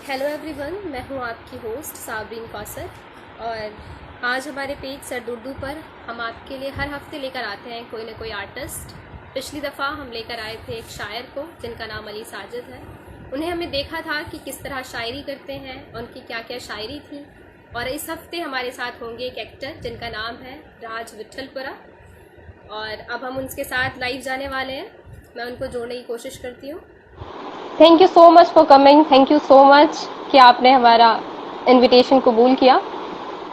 Hello everyone, मैं हूं आपकी होस्ट साबरीन कौसर। और आज हमारे पेज सर्द उर्दू पर हम आपके लिए हर हफ्ते लेकर आते हैं कोई ना कोई आर्टिस्ट। पिछली दफ़ा हम लेकर आए थे एक शायर को जिनका नाम अली साजिद है। उन्हें हमने देखा था कि किस तरह शायरी करते हैं, उनकी क्या क्या शायरी थी। और इस हफ्ते हमारे साथ होंगे एक एक्टर जिनका नाम है राज विठलपुरा। और अब हम उनके साथ लाइव जाने वाले हैं। मैं उनको जोड़ने की कोशिश करती हूँ। Thank you so much for coming. Thank you so much कि आपने हमारा इनविटेशन कबूल किया।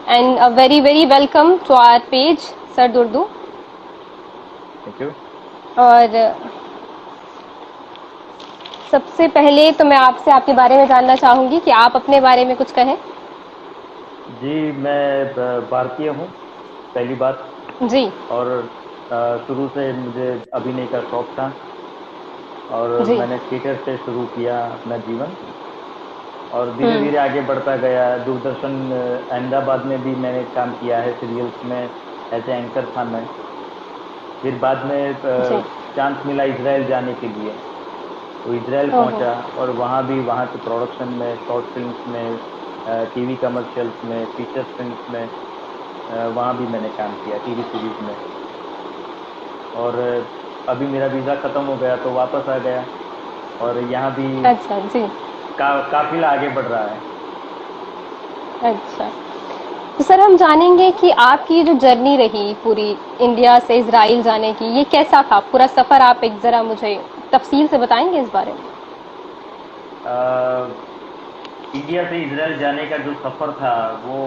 And a very very welcome to our page Sard Urdu. Thank you. और सबसे पहले तो मैं आपसे आपके बारे में जानना चाहूंगी कि आप अपने बारे में कुछ कहें। जी, मैं भारतीय हूँ, पहली बात। जी और शुरू से मुझे अभिनय का शौक था और जी। मैंने थिएटर से शुरू किया अपना जीवन और धीरे धीरे आगे बढ़ता गया। दूरदर्शन अहमदाबाद में भी मैंने काम किया है, सीरियल्स में एज एंकर था मैं। फिर बाद में जी। चांस मिला इसराइल जाने के लिए, तो इसराइल ओहो। पहुंचा और वहाँ भी वहाँ के प्रोडक्शन में, शॉर्ट फिल्म्स में, टीवी कमर्शियल्स में, फीचर फिल्म्स में, वहाँ भी मैंने काम किया, टीवी सीरीज में। और अभी मेरा वीज़ा ख़त्म हो गया तो वापस आ गया और यहाँ भी अच्छा जी। काफिला आगे बढ़ रहा है। अच्छा, तो सर हम जानेंगे कि आपकी जो जर्नी रही पूरी इंडिया से इजराइल जाने की, ये कैसा था पूरा सफर। आप एक जरा मुझे तफसील से बताएंगे इस बारे में। अ, इंडिया से इसराइल जाने का जो सफ़र था वो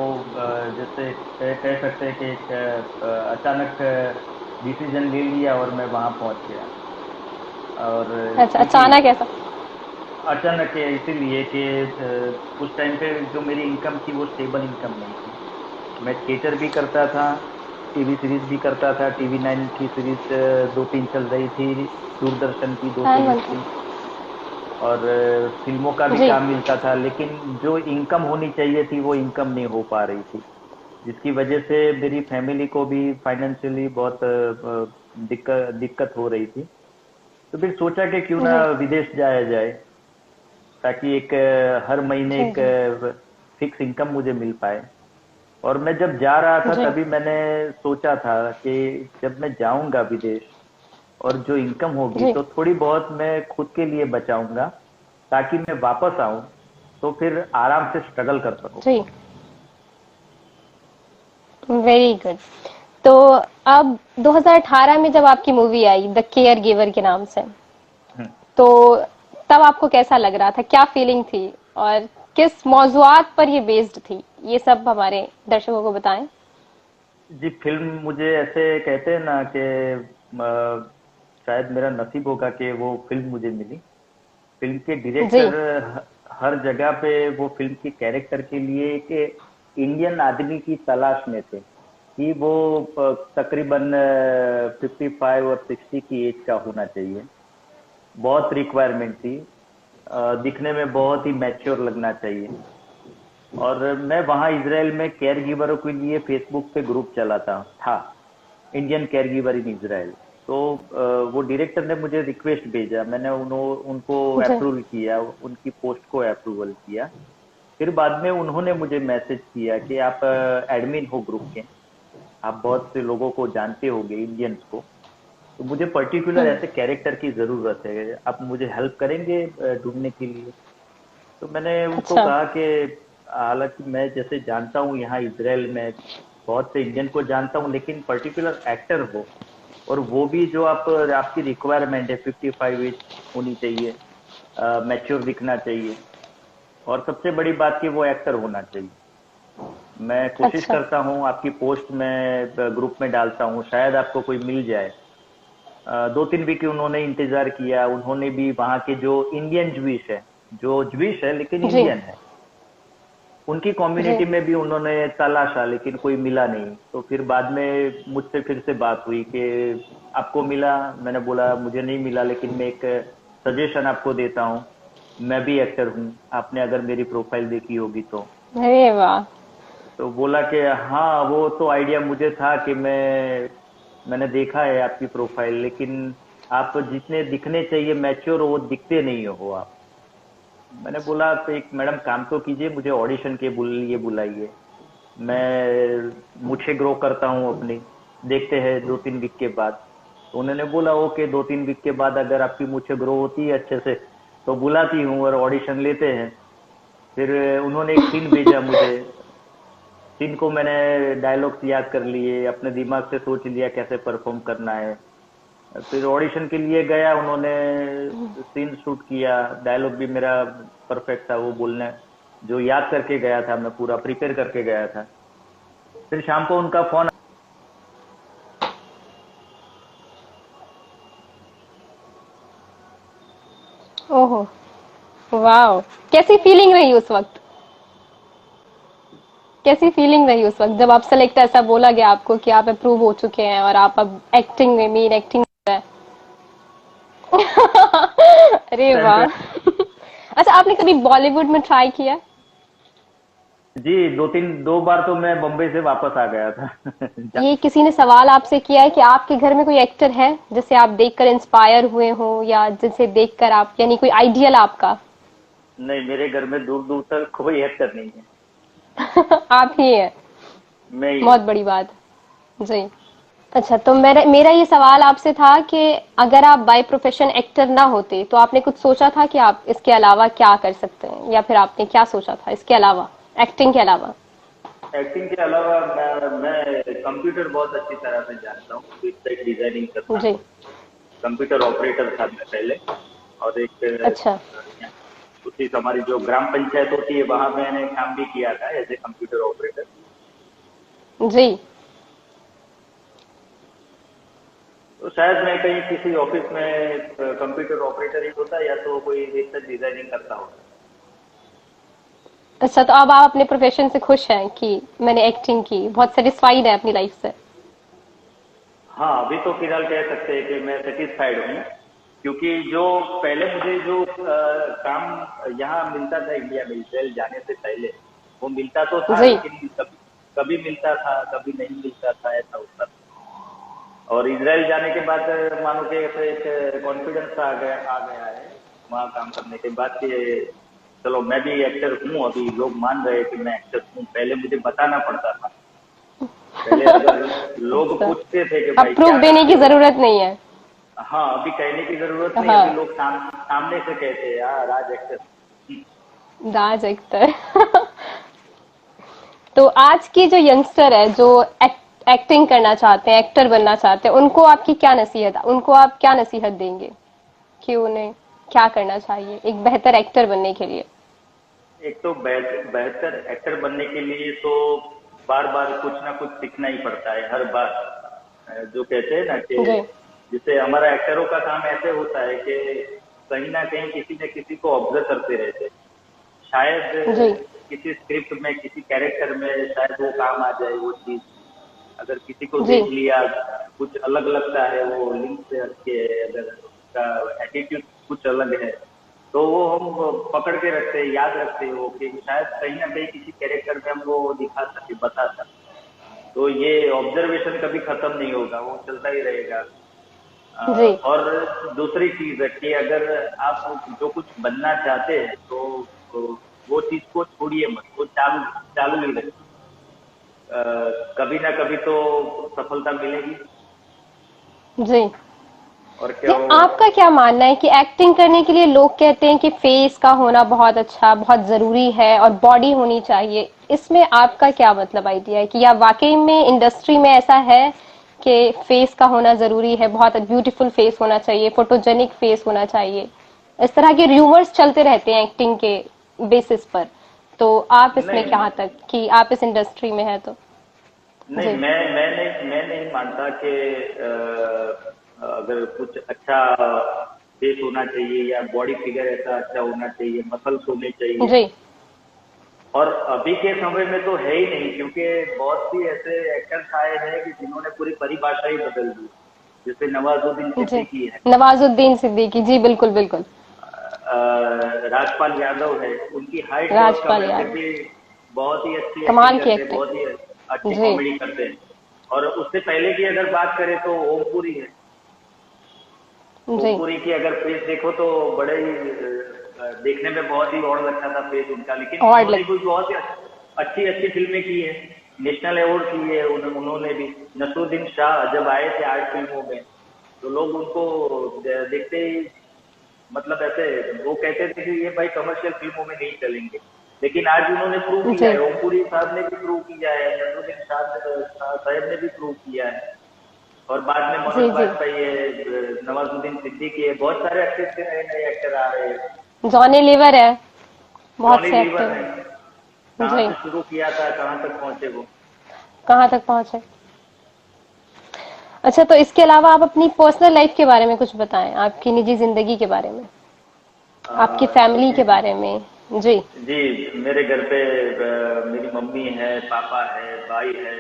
जैसे कह सकते हैं कि एक अचानक डिसीजन ले लिया और मैं वहाँ पहुँच गया। और अच्छा, क्योंकि अचानक ऐसा। अचानक है इसीलिए कि उस टाइम पे जो मेरी इनकम थी वो स्टेबल इनकम नहीं थी। मैं थिएटर भी करता था, टीवी सीरीज भी करता था। टीवी 9 की सीरीज दो तीन चल रही थी, दूरदर्शन की दो हाँ सीरीज बिल्कुल। थी और फिल्मों का भी जी काम मिलता था, लेकिन जो इनकम होनी चाहिए थी वो इनकम नहीं हो पा रही थी, जिसकी वजह से मेरी फैमिली को भी फाइनेंशियली बहुत दिक्कत दिक्कत हो रही थी। तो फिर सोचा कि क्यों ना जी विदेश जाया जाए, ताकि एक हर महीने जी। एक जी फिक्स इनकम मुझे मिल पाए। और मैं जब जा रहा था जी तभी मैंने सोचा था कि जब मैं जाऊंगा विदेश और जो इनकम होगी जी तो थोड़ी बहुत मैं खुद के लिए बचाऊंगा, ताकि मैं वापस आऊं तो फिर आराम से स्ट्रगल कर सकूं। जी। Very good. तो अब 2018 में जब आपकी मूवी आई द केयर गिवर के नाम से, हम्म। तो तब आपको कैसा लग रहा था, क्या फीलिंग थी और किस मौजुआत पर ये बेस्ड थी, ये सब हमारे दर्शकों को बताएं। जी, फिल्म मुझे ऐसे कहते हैं ना कि शायद मेरा नसीब होगा कि वो फिल्म मुझे मिली। फिल्म के जी डायरेक्टर हर जगह पे वो फिल्म के कैरेक्टर के लिए एक इंडियन आदमी की तलाश में थे कि वो तकरीबन 55 और 60 की एज का होना चाहिए। बहुत रिक्वायरमेंट थी। दिखने में बहुत ही मैच्योर लगना चाहिए। और मैं वहाँ इसराइल में केयर गिवरों के लिए फेसबुक पे ग्रुप चलाता था, Indian care giver in Israel. तो वो डायरेक्टर ने मुझे रिक्वेस्ट भेजा, मैंने उनको जी अप्रूवल किया, उनकी पोस्ट को अप्रूवल किया। फिर बाद में उन्होंने मुझे मैसेज किया कि आप एडमिन हो ग्रुप के, आप बहुत से लोगों को जानते होंगे, इंडियंस को, तो मुझे पर्टिकुलर ऐसे कैरेक्टर की जरूरत है, आप मुझे हेल्प करेंगे ढूंढने के लिए। तो मैंने उनको अच्छा। कहा कि हालांकि मैं जैसे जानता हूँ यहाँ इसराइल में बहुत से इंडियन को जानता हूँ, लेकिन पर्टिकुलर एक्टर हो और वो भी जो आपकी रिक्वायरमेंट है, 55 एज होनी चाहिए, मैच्योर दिखना चाहिए और सबसे बड़ी बात कि वो एक्टर होना चाहिए। मैं कोशिश अच्छा करता हूँ, आपकी पोस्ट में ग्रुप में डालता हूँ, शायद आपको कोई मिल जाए। 2-3 वीक उन्होंने इंतजार किया। उन्होंने भी वहाँ के जो इंडियन ज्विश है, जो ज्विश है लेकिन जी इंडियन है, उनकी जी। कम्युनिटी में भी उन्होंने तलाशा लेकिन कोई मिला नहीं। तो फिर बाद में मुझसे फिर से बात हुई कि आपको मिला। मैंने बोला मुझे नहीं मिला, लेकिन मैं एक सजेशन आपको देता हूँ, मैं भी एक्टर हूँ, आपने अगर मेरी प्रोफाइल देखी होगी अरे वाह। तो बोला कि हाँ, वो तो आइडिया मुझे था कि मैंने देखा है आपकी प्रोफाइल, लेकिन आप जितने दिखने चाहिए मैच्योर, वो दिखते नहीं हो आप। मैंने बोला तो एक मैडम काम तो कीजिए, मुझे ऑडिशन के लिए बुलाइए, मैं मुझे ग्रो करता हूँ अपनी, देखते हैं 2-3 वीक के बाद। तो उन्होंने बोला ओके, 2-3 वीक के बाद अगर आपकी मुझे ग्रो होती है अच्छे से तो बुलाती हूँ और ऑडिशन लेते हैं। फिर उन्होंने एक सीन भेजा मुझे, सीन को मैंने डायलॉग्स याद कर लिए, अपने दिमाग से सोच लिया कैसे परफॉर्म करना है। फिर ऑडिशन के लिए गया, उन्होंने सीन शूट किया, डायलॉग भी मेरा परफेक्ट था, वो बोलने जो याद करके गया था, मैं पूरा प्रिपेयर करके गया था। फिर शाम को उनका फोन। ओहो, वाह, कैसी फीलिंग रही उस वक्त? कैसी फीलिंग रही उस वक्त जब आप सेलेक्ट, ऐसा बोला गया आपको कि आप अप्रूव हो चुके हैं और आप अब एक्टिंग में, मेन एक्टिंग में हैं? अरे टाइम पे वाह। अच्छा, आपने कभी बॉलीवुड में ट्राई किया? जी, 2 बार तो मैं बम्बई से वापस आ गया था। ये किसी ने सवाल आपसे किया है कि आपके घर में कोई एक्टर है जिसे आप देखकर इंस्पायर हुए हो, या जिसे देखकर आप, यानी कोई आइडियल आपका? नहीं, मेरे घर में दूर दूर तक कोई एक्टर नहीं है, आप ही हैं। मैं ही बहुत हूँ। बड़ी बात। जी। अच्छा, तो मेरा मेरा ये सवाल आपसे था कि अगर आप बाय प्रोफेशन एक्टर ना होते तो आपने कुछ सोचा था कि आप इसके अलावा क्या कर सकते हैं, या फिर आपने क्या सोचा था इसके अलावा, एक्टिंग के अलावा? एक्टिंग के अलावा मैं कंप्यूटर बहुत अच्छी तरह से जानता हूँ, वेबसाइट डिजाइनिंग करता जी। हूँ, कंप्यूटर ऑपरेटर था मैं पहले। और एक अच्छा। उसी हमारी जो ग्राम पंचायत होती है वहां मैंने काम भी किया था एज ए कंप्यूटर ऑपरेटर। जी। तो शायद मैं कहीं किसी ऑफिस में कंप्यूटर ऑपरेटर ही होता, या तो कोई वेबसाइट डिजाइनिंग करता होता। अच्छा, तो अब आप अपने प्रोफेशन से खुश हैं कि मैंने एक्टिंग की, बहुत सेटिस्फाइड है अपनी लाइफ से? हाँ, अभी तो फिलहाल कह सकते हैं कि मैं सेटिस्फाइड हूँ, क्योंकि जो पहले मुझे जो काम यहाँ मिलता था इंडिया में, इसराइल जाने से पहले वो मिलता तो था, जी। लेकिन कभी कभी मिलता था कभी नहीं मिलता था, ऐसा होता था। और इसराइल जाने के बाद मानो कि ऐसे एक कॉन्फिडेंस आ गया है वहाँ काम करने के बाद कि चलो मैं भी एक्टर हूँ, अभी लोग मान रहे हैं कि मैं एक्टर हूँ। पहले मुझे बताना पड़ता था, पहले अगर लोग अच्छा, पूछते थे कि अब भाई क्या प्रूफ देने करते की हो। जरूरत नहीं है। हाँ, अभी कहने की जरूरत नहीं, अभी हाँ, लोग सामने से कहते हैं यार राज एक्टर। राज एक्टर। तो आज की जो यंगस्टर है जो एक्टिंग करना चाहते हैं, एक्टर बनना चाहते हैं, उनको आपकी क्या नसीहत, उनको आप क्या नसीहत देंगे कि उन्हें क्या करना चाहिए एक बेहतर एक्टर बनने के लिए? एक तो बेहतर एक्टर बनने के लिए तो बार बार कुछ ना कुछ सीखना ही पड़ता है हर बार। जो कहते हैं ना कि जी। जैसे हमारा एक्टरों का काम ऐसे होता है कि कहीं ना कहीं किसी न किसी को ऑब्जर्व करते रहते हैं। जी। शायद किसी स्क्रिप्ट में, किसी कैरेक्टर में शायद वो काम आ जाए वो चीज। अगर किसी को जी। देख लिया, कुछ अलग लगता है, वो लिंक से हटके है, अगर उसका एटीट्यूड कुछ अलग है, तो वो हम पकड़ के रखते हैं, याद रखते हो कि शायद कहीं ना कहीं किसी कैरेक्टर में हम वो दिखा सके, बता सके। तो ये ऑब्जर्वेशन कभी खत्म नहीं होगा, वो चलता ही रहेगा। जी। और दूसरी चीज है कि अगर आप जो कुछ बनना चाहते हैं तो वो चीज को छोड़िए मत, वो चालू चालू ही रखिए। कभी ना कभी तो सफलता मिलेगी। जी। और क्या जी, हो। आपका क्या मानना है कि एक्टिंग करने के लिए लोग कहते हैं कि फेस का होना बहुत अच्छा, बहुत जरूरी है, और बॉडी होनी चाहिए, इसमें आपका क्या मतलब आइडिया है कि या वाकई में इंडस्ट्री में ऐसा है कि फेस का होना जरूरी है, बहुत ब्यूटीफुल फेस होना चाहिए, फोटोजेनिक फेस होना चाहिए? इस तरह के र्यूमर्स चलते रहते हैं एक्टिंग के बेसिस पर। तो आप इसमें नहीं क्या तक कि आप इस इंडस्ट्री में है तो? नहीं, जी। मैं नहीं मानता कि अगर कुछ अच्छा फेस होना चाहिए या बॉडी फिगर ऐसा अच्छा होना चाहिए, मसल्स होने चाहिए। जी। और अभी के समय में तो है ही नहीं, क्योंकि बहुत सी ऐसे एक्टर्स आए हैं कि जिन्होंने पूरी परिभाषा ही बदल दी। जैसे नवाजुद्दीन जी। सिद्दीकी है, नवाजुद्दीन सिद्दीकी, जी बिल्कुल बिल्कुल। राजपाल यादव है, उनकी हाइट बहुत कम राजपाल है, फिर यादव, भी बहुत ही अच्छी एक्टिंग कमाल की करते हैं, एक्टिंग। बहुत ही अच्छी जी। कॉमेडी करते हैं। और उससे पहले की अगर बात करें तो ओमपुरी है। जी। ओमपुरी की अगर फेस देखो तो बड़े ही देखने में बहुत ही और लगता था फेस उनका, लेकिन और उन्होंने कुछ बहुत ही अच्छी अच्छी फिल्में की है, नेशनल अवार्ड की है उन्होंने भी। नसरुद्दीन शाह जब आए थे 8 फिल्मों में, तो लोग उनको देखते ही मतलब ऐसे वो कहते थे कि ये भाई कमर्शियल फिल्मों में नहीं चलेंगे, लेकिन आज उन्होंने प्रूव किया जी है। ओमपुरी साहब ने भी प्रूव किया है, नसरुद्दीन साहब ने भी प्रूव किया है, और बाद में जी मनोज जी। बाजपेयी है, नवाजुद्दीन सिद्दीकी है, बहुत सारे अच्छे अच्छे नए नए एक्टर आ रहे हैं। जॉनी लीवर है, बहुत जॉनी से लीवर एक्टर है, हैं। कहाँ जी, से शुरू किया था कहाँ तक पहुंचे वो। कहाँ तक पहुंचे। अच्छा, तो इसके अलावा आप अपनी पर्सनल लाइफ के बारे में कुछ बताएं, आपकी निजी जिंदगी के बारे में, आपकी फैमिली के निजी बारे में। जी जी, मेरे घर पे मेरी मम्मी है, पापा है, भाई है,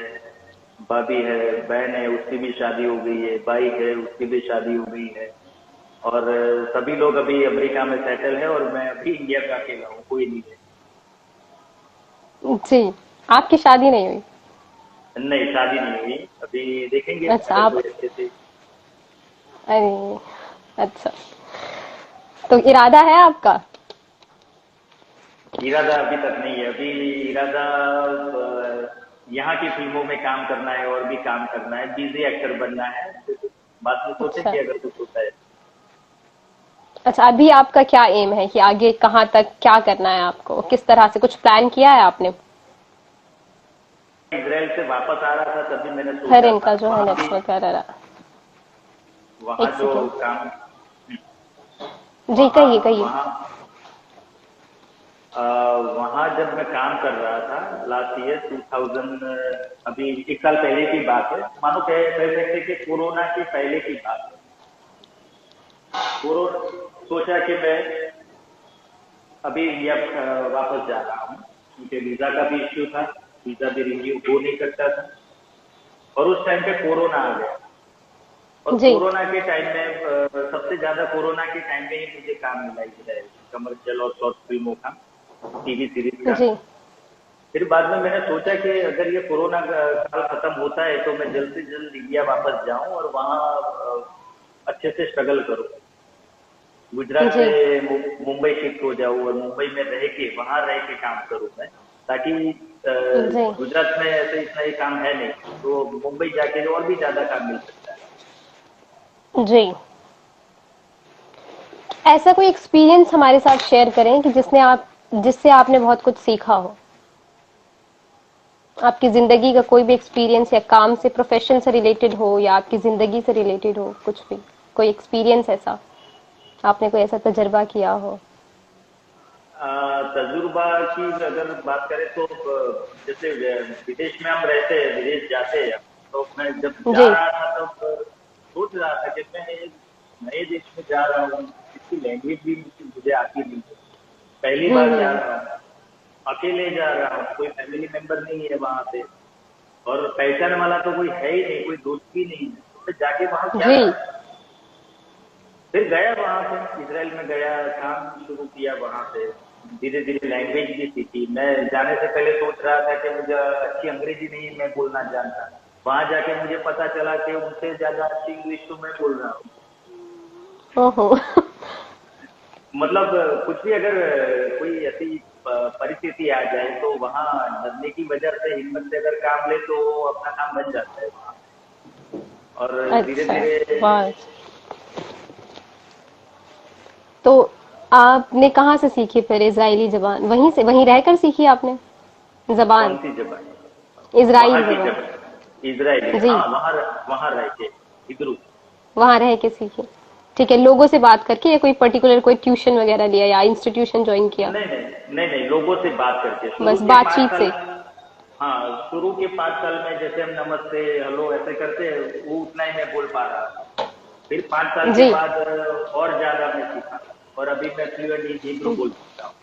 भाभी है, बहन है, उसकी भी शादी हो गई है, भाई है, उसकी भी शादी हो गई है, और सभी लोग अभी अमेरिका में सेटल है, और मैं अभी इंडिया का अकेला हूँ, कोई नहीं है। जी। आपकी शादी नहीं हुई? नहीं, शादी नहीं हुई अभी, देखेंगे अच्छा अगर आप, कोई अच्छे से। अरे अच्छा, तो इरादा है आपका? इरादा अभी तक नहीं है, अभी इरादा यहाँ की फिल्मों में काम करना है, और भी काम करना है, बिजी एक्टर बनना है, फिर बाद में अच्छा सोचेंगे अगर कुछ होता है। अच्छा, अभी आपका क्या एम है कि आगे कहाँ तक क्या करना है आपको, किस तरह से कुछ प्लान किया है आपने? इसराइल से वापस आ रहा था तभी मैंने फिर सोचा इनका था जो है वहां भी, नेटवर्क एरर। वहां एक जो सेकेंड। काम, जी वहां कहिए कहिए। वहां वहां जब मैं काम कर रहा था लास्ट ईयर 2000, अभी 1 साल पहले की बात है, मानो कह सकते कि कोरोना के पहले की बात है। कोरोना, सोचा कि मैं अभी इंडिया वापस जा रहा हूँ, क्योंकि वीजा का भी इश्यू था, वीजा भी रिन्यू हो नहीं सकता था, और उस टाइम पे कोरोना आ गया। और जी कोरोना के टाइम में सबसे ज्यादा कोरोना के टाइम में ही मुझे काम मिला है, कमर्शियल और शॉर्ट फिल्मों का, टीवी सीरीज का। जी फिर बाद में मैंने सोचा कि अगर ये कोरोना का काल खत्म होता है तो मैं जल्द से जल्द इंडिया वापस जाऊं और वहाँ अच्छे से स्ट्रगल करूं, गुजरात जी से मुंबई शिफ्ट हो जाऊं, और मुंबई में रह के वहां रह के काम करूं मैं, ताकि जी गुजरात में ऐसे इतना ही काम है नहीं, तो मुंबई जाके और भी ज्यादा काम मिल सकता है। जी। ऐसा कोई एक्सपीरियंस हमारे साथ शेयर करें कि जिससे आपने बहुत कुछ सीखा हो, आपकी जिंदगी का कोई भी एक्सपीरियंस, या काम से, प्रोफेशन से रिलेटेड हो, या आपकी जिंदगी से रिलेटेड हो, कुछ भी कोई एक्सपीरियंस ऐसा, आपने कोई ऐसा तजर्बा किया हो। तजुर्बा की अगर बात करें तो जैसे विदेश में हम रहते हैं, विदेश जाते हैं, तो मैं जब जा जी रहा था तब सोच रहा था कि मैं एक नए देश में जा रहा हूँ, इसकी लैंग्वेज भी मुझे आती नहीं है, पहली बार जा हम्म। रहा हूँ, अकेले जा रहा हूँ, कोई फैमिली मेंबर नहीं है वहां पे, और पहचान वाला तो कोई है ही नहीं, कोई दोस्त भी नहीं है, तो मैं जाके वहां क्या जी करूँ। फिर गया वहां पे, इसराइल में गया, काम शुरू किया वहां पे, धीरे धीरे लैंग्वेज भी सीखी। मैं जाने से पहले सोच रहा था कि मुझे अच्छी अंग्रेजी नहीं मैं बोलना जानता, वहां जाके मुझे पता चला कि उनसे ज्यादा अच्छी इंग्लिश तो मैं बोल रहा हूँ। ओहो मतलब कुछ भी अगर कोई ऐसी परिस्थिति आ जाए तो वहां डरने की वजह से, हिम्मत से अगर काम ले तो अपना काम बन जाता है वहाँ। और धीरे अच्छा, धीरे वाह। तो आपने कहाँ से सीखी फिर इजरायली जबान? वहीं से, वहीं रहकर सीखी आपने कौन जबान, सी जगह, वहां इजराइल की जबान? जगह इजरायली, जी, हाँ वहां वहां रह के, हिब्रू। वहां रह के सीखी। ठीक है, लोगों से बात करके, या कोई पर्टिकुलर कोई ट्यूशन वगैरह लिया, या इंस्टीट्यूशन ज्वाइन किया? नहीं नहीं नहीं नहीं, लोगों से बात करके, शुरू बस के पाँच बातचीत साल से? हाँ, शुरू के 5 साल में जैसे हम नमस्ते हेलो ऐसे करते, वो उतना ही मैं बोल पा रहा था। फिर 5 साल के जी बाद और ज्यादा मैं सीखा, और अभी मैं फ्लुएंट हिब्रू बोल सकता हूँ।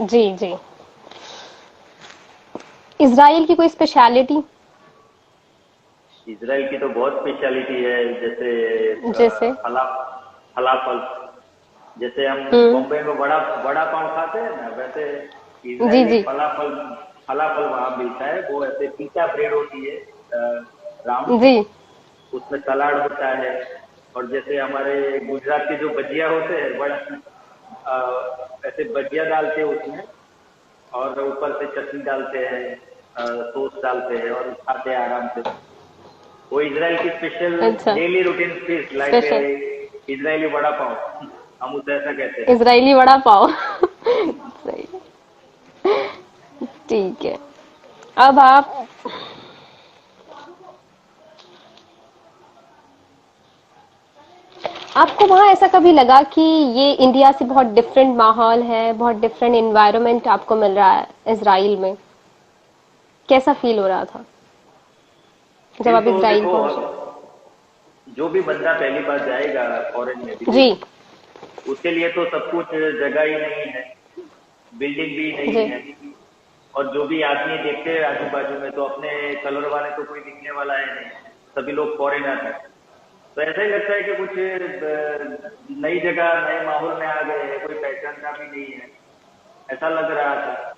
जी जी। इजराइल की कोई स्पेशलिटी? इसराइल की तो बहुत स्पेशलिटी है, जैसे जैसे? फला फलाफल, जैसे हम हम्म। बॉम्बे में बड़ा बड़ा पाव खाते हैं ना, वैसे जी इजरायली जी फलाफल, फलाफल वहां मिलता है। वो ऐसे पीटा ब्रेड होती है, राउंड, जी उसमें सलाद होता है, और जैसे हमारे गुजरात के जो भजिया होते हैं, बड़ा ऐसे भजिया डालते हैं उसमें, और ऊपर से चटनी डालते हैं, सॉस डालते हैं और खाते हैं आराम से। वो इजराइल की स्पेशल अच्छा, daily routine dish, special like Israeli vada pav, हम उसे ऐसा कहते हैं। इजरायली वड़ा पाव। सही, ठीक है। अब आपको वहां ऐसा कभी लगा कि ये इंडिया से बहुत डिफरेंट माहौल है, बहुत डिफरेंट एनवायरनमेंट आपको मिल रहा है इजराइल में? कैसा फील हो रहा था जब फिर आप तो इजराइल देखो, पहुंचे? जो भी बंदा पहली बार जाएगा फॉरेन में भी, जी उसके लिए तो सब कुछ जगह ही नहीं है, बिल्डिंग भी नहीं जी है, और जो भी आदमी देखते हैं आजू बाजू में, तो अपने कलर वाले तो कोई दिखने वाला है नहीं, सभी लोग फॉरेनर हैं। तो ऐसा ही लगता है कि कुछ नई जगह नए माहौल में आ गए हैं, कोई पहचानता भी नहीं है, ऐसा लग रहा था।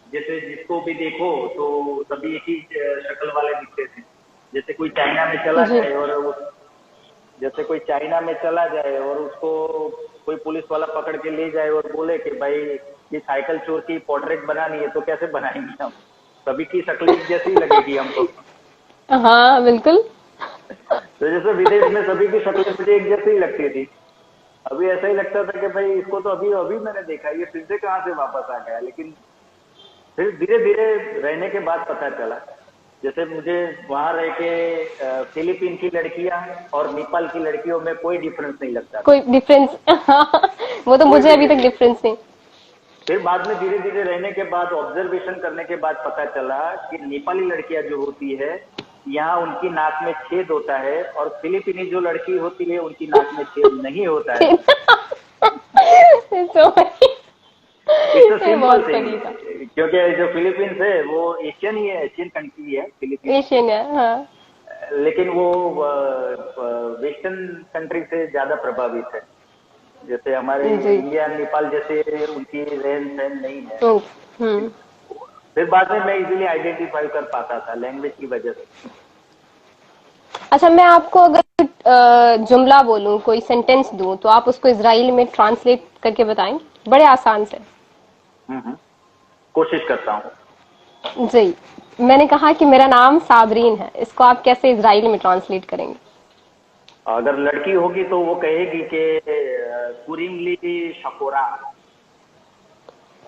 जैसे जिसको भी देखो तो सभी एक ही शक्ल वाले दिखते थे। जैसे कोई चाइना में चला जी जाए और जैसे कोई चाइना में चला जाए और उसको कोई पुलिस वाला पकड़ के ले जाए और बोले कि भाई ये साइकिल चोर की पोर्ट्रेट बनानी है, तो कैसे बनाएंगे हम? सभी की शक्ल एक जैसी लगेगी हमको। हाँ बिल्कुल। तो जैसे विदेश में सभी की शक्ल मुझे एक जैसी ही लगती थी, अभी ऐसा ही लगता था कि भाई इसको तो अभी अभी मैंने देखा, ये फिर से कहाँ से वापस आ गया। लेकिन फिर धीरे धीरे रहने के बाद पता चला, जैसे मुझे वहां रह के फिलीपीन की लड़कियां और नेपाल की लड़कियों में कोई डिफरेंस नहीं लगता था। कोई डिफरेंस? हाँ, वो तो कोई मुझे भी अभी तक डिफरेंस। डिफरेंस नहीं। फिर बाद में धीरे धीरे रहने के बाद, ऑब्जर्वेशन करने के बाद पता चला कि नेपाली लड़कियां जो होती है, यहाँ उनकी नाक में छेद होता है, और फिलीपीनी जो लड़की होती है उनकी नाक में छेद नहीं होता है। तो इट्स अ ये सिंपल बहुत थिंग, फनी था। क्योंकि जो फिलीपींस है वो एशियन ही है, एशियन कंट्री है फिलीपींस, एशियन है हाँ। लेकिन वो वेस्टर्न कंट्री से ज्यादा प्रभावित है। जैसे हमारे जी इंडिया नेपाल जैसे उनकी रहन सहन नहीं है। तो हम्म। फिर बाद में मैं इजीली आइडेंटिफाई कर पाता था लैंग्वेज की वजह से। अच्छा, मैं आपको अगर जुमला बोलूं, कोई सेंटेंस दूं, तो आप उसको इजराइल में ट्रांसलेट करके बताएंगे बड़े आसान से? कोशिश करता हूँ। जी, मैंने कहा कि मेरा नाम साबरीन है, इसको आप कैसे इजराइल में ट्रांसलेट करेंगे? अगर लड़की होगी तो वो कहेगी कि कुरिमली शकोरा।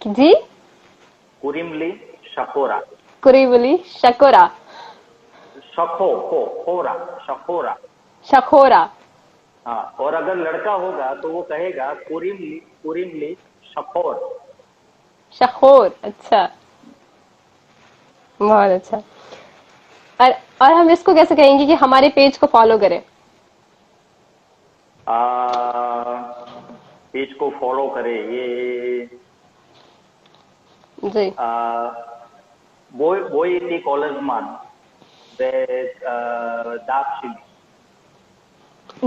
जी, कुरिमली शकोरा। कुरीबली शकोरा। शखो को खोरा, शकोरा। शखोरा। हाँ, और अगर लड़का होगा तो वो कहेगा कुरिमली, कुरिमली शकोर। शखोर। अच्छा, बहुत अच्छा। और हम इसको कैसे कहेंगे कि हमारे पेज को फॉलो करें? पेज को फॉलो करे, ये जी वो ये कॉलेज मान दाक्षिण।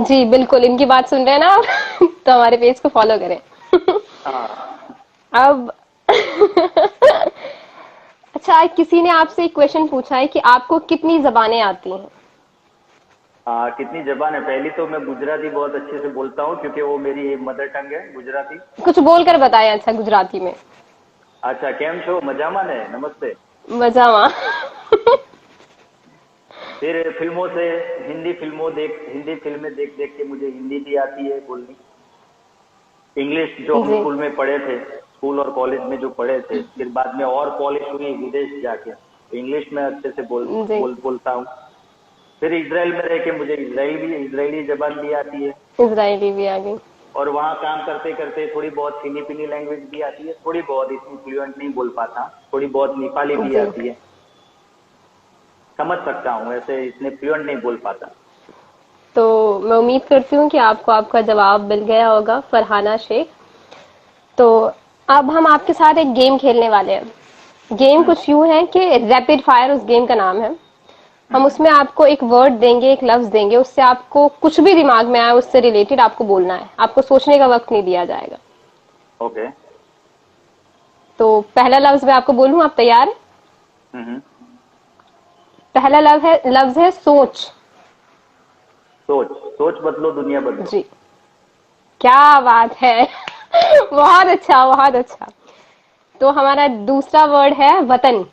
जी बिल्कुल, इनकी बात सुन रहे हैं ना आप? तो हमारे पेज को फॉलो करें। हाँ। अब अच्छा, किसी ने आपसे एक क्वेश्चन पूछा है कि आपको कितनी जबानें आती हैं? कितनी जबान है? पहली तो मैं गुजराती बहुत अच्छे से बोलता हूँ, क्योंकि वो मेरी मदर टंग है गुजराती। कुछ बोलकर बताएं अच्छा गुजराती में। अच्छा, केम छो? मजामा ने? नमस्ते। मजामा। फिर फिल्मों से, हिंदी फिल्में देख देख के मुझे हिंदी भी आती है बोलनी। इंग्लिश जो हम जी स्कूल में पढ़े थे, स्कूल और कॉलेज में जो पढ़े थे, फिर बाद में और पॉलिश हुई विदेश जाके, तो इंग्लिश में अच्छे से जी बोलता हूँ। फिर इजराइल में रह के मुझे इजरायली जबान भी आती है, इजरायली भी आ गई। और वहाँ काम करते करते थोड़ी बहुत फिलीपीनी लैंग्वेज भी आती है, थोड़ी बहुत, इसमें फ्लुएंट नहीं बोल पाता, थोड़ी बहुत नेपाली भी जी, आती है, समझ सकता हूँ, ऐसे इसमें फ्लुएंट नहीं बोल पाता। तो मैं उम्मीद करती हूँ कि आपको आपका जवाब मिल गया होगा फरहाना शेख। तो अब हम आपके साथ एक गेम खेलने वाले हैं। गेम कुछ यूं है कि रैपिड फायर उस गेम का नाम है। हम उसमें आपको एक वर्ड देंगे, एक लफ्ज देंगे, उससे आपको कुछ भी दिमाग में आए उससे रिलेटेड आपको बोलना है, आपको सोचने का वक्त नहीं दिया जाएगा। ओके। तो पहला लफ्ज मैं आपको बोलूं, आप तैयार हैं? पहला लफ्ज है सोच। सोच। सोच बदलो दुनिया बदलो। जी, क्या बात है। बहुत अच्छा, बहुत अच्छा। तो हमारा दूसरा वर्ड है वतन।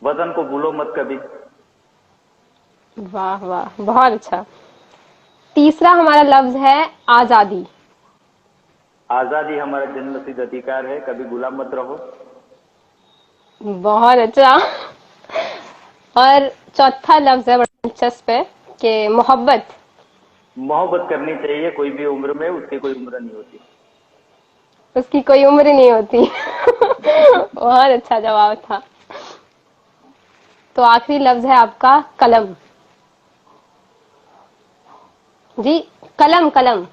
वतन को भूलो मत कभी। वाह वाह, बहुत अच्छा। तीसरा हमारा लफ्ज है आजादी। आजादी हमारा जन्मसिद्ध अधिकार है, कभी गुलाम मत रहो। बहुत अच्छा। और चौथा लफ्ज है बड़ा दिलचस्प है कि मोहब्बत। मोहब्बत करनी चाहिए कोई भी उम्र में, उसकी कोई उम्र नहीं होती। उसकी कोई उम्र नहीं होती। बहुत अच्छा जवाब था। तो आखिरी लफ्ज है आपका कलम। जी, कलम कलम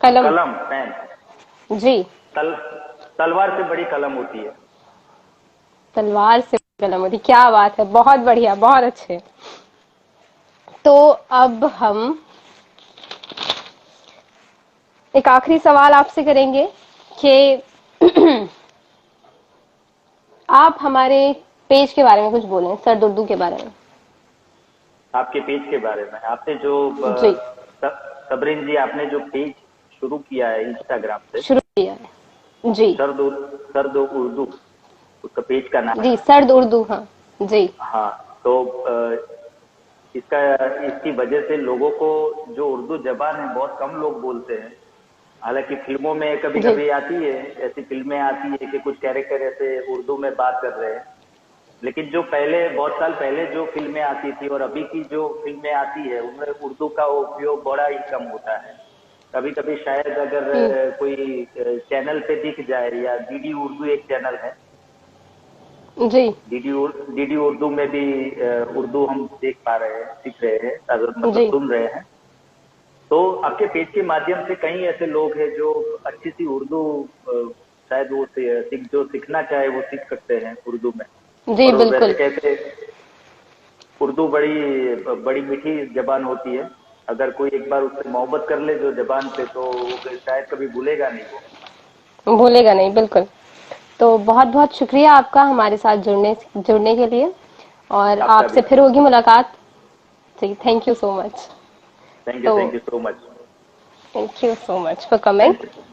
कलम। कलम, पेन। जी, तल तलवार से बड़ी कलम होती है। तलवार से कलम होती, क्या बात है, बहुत बढ़िया, बहुत अच्छे। तो अब हम एक आखिरी सवाल आपसे करेंगे कि आप हमारे पेज के बारे में कुछ बोलें, सर्द उर्दू के बारे में। आपके पेज के बारे में, आपने जो जी, सबरीन जी, आपने जो पेज शुरू किया है इंस्टाग्राम से, शुरू किया है जी। सर्द उर्दू, उसका पेज का नाम जी, है। सर्द उर्दू, हाँ जी। हाँ, तो इसका इसकी वजह से लोगों को जो उर्दू जबान है बहुत कम लोग बोलते हैं। हालांकि फिल्मों में कभी जी, कभी आती है, ऐसी फिल्में आती है कि कुछ कैरेक्टर ऐसे उर्दू में बात कर रहे हैं, लेकिन जो पहले बहुत साल पहले जो फिल्में आती थी और अभी की जो फिल्में आती है उनमें उर्दू का उपयोग बड़ा ही कम होता है। कभी कभी शायद अगर हम्म, कोई चैनल पे दिख जाए, या डीडी उर्दू एक चैनल है, जी, डीडी उर्दू में भी उर्दू हम देख पा रहे हैं, सीख रहे हैं, अगर मतलब जी, सुन रहे हैं। तो आपके पेज के माध्यम से कई ऐसे लोग हैं जो अच्छी सी उर्दू शायद वो जो सीखना चाहे वो सीख सकते हैं उर्दू में। जी, और वो वैसे बिल्कुल। कहते, उर्दू बड़ी बड़ी मीठी जबान होती है। अगर कोई एक बार उससे मोहब्बत कर ले जो जबान से, तो वो शायद कभी भूलेगा नहीं वो। भूलेगा नहीं, बिल्कुल। तो बहुत बहुत शुक्रिया आपका हमारे साथ जुड़ने के लिए, और आपका भी। आपसे फिर होगी मुलाकात। जी, थैंक यू सो मच। तो thank you so much. Thank you so much for coming. Thank you.